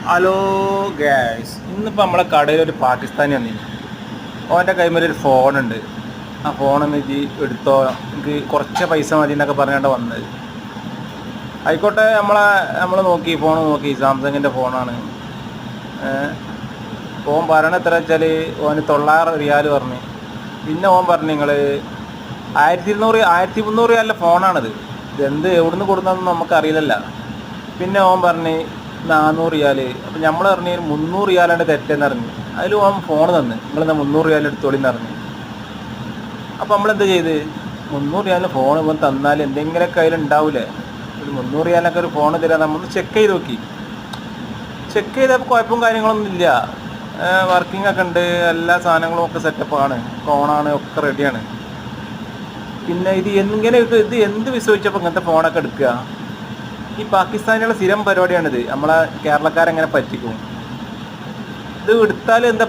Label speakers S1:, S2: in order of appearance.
S1: Hello guys, ഇന്നിപ്പോൾ നമ്മളെ കടയിൽ ഒരു പാകിസ്ഥാനി വന്നിരുന്നു. ഓൻ്റെ കൈമേലൊരു ഫോണുണ്ട്. ആ ഫോണൊന്ന് ഇജ്ജ് എടുത്തോ, എനിക്ക് കുറച്ച് പൈസ മതി എന്നൊക്കെ പറഞ്ഞാണ്ട് വന്നത്. ആയിക്കോട്ടെ, നമ്മൾ നോക്കി, ഫോൺ നോക്കി, സാംസങ്ങിൻ്റെ ഫോണാണ്. ഓൻ പറയണ എത്ര വെച്ചാൽ ഓന് 900 റിയാൽ പറഞ്ഞു. പിന്നെ ഓൻ പറഞ്ഞു നിങ്ങൾ 1200 റിയാലിൻ്റെ ഫോണാണിത്, ഇതെന്ത് എവിടുന്ന് കൊടുക്കുന്നതെന്ന് നമുക്കറിയില്ലല്ലോ. പിന്നെ ഓൻ പറഞ്ഞ് 400 റിയാൽ. അപ്പം നമ്മൾ പറഞ്ഞ് 300 റിയാലാണ് തെറ്റെന്ന് അറിഞ്ഞു. അതിൽ ഓൻ ഫോൺ തന്ന്, നിങ്ങളെന്താ 300 റിയാൽ എടുത്തോളിന്ന് പറഞ്ഞു. അപ്പം നമ്മളെന്ത് ചെയ്ത്, 300 റിയാലിന് ഫോൺ ഇവൻ തന്നാൽ എന്തെങ്കിലുമൊക്കെ അതിലുണ്ടാവില്ലേ. ഒരു 300 റിയാലൊക്കെ ഒരു ഫോൺ തരാൻ നമ്മൾ ചെക്ക് ചെയ്ത് നോക്കി. ചെക്ക് ചെയ്തപ്പോൾ കുഴപ്പവും കാര്യങ്ങളൊന്നും ഇല്ല. വർക്കിംഗ് ഒക്കെ ഉണ്ട്, എല്ലാ സാധനങ്ങളും ഒക്കെ സെറ്റപ്പാണ്, ഫോണാണ്, ഒക്കെ റെഡിയാണ്. പിന്നെ ഇത് എന്ത് വിശ്വസിച്ചപ്പോൾ ഇങ്ങനത്തെ ഫോണൊക്കെ എടുക്കുക? ഈ പാകിസ്ഥാനിലുള്ള സ്ഥിരം പരിപാടിയാണിത്. നമ്മളെ കേരളക്കാരെങ്ങനെ പറ്റിക്കും. ഇത് എടുത്താൽ എന്താ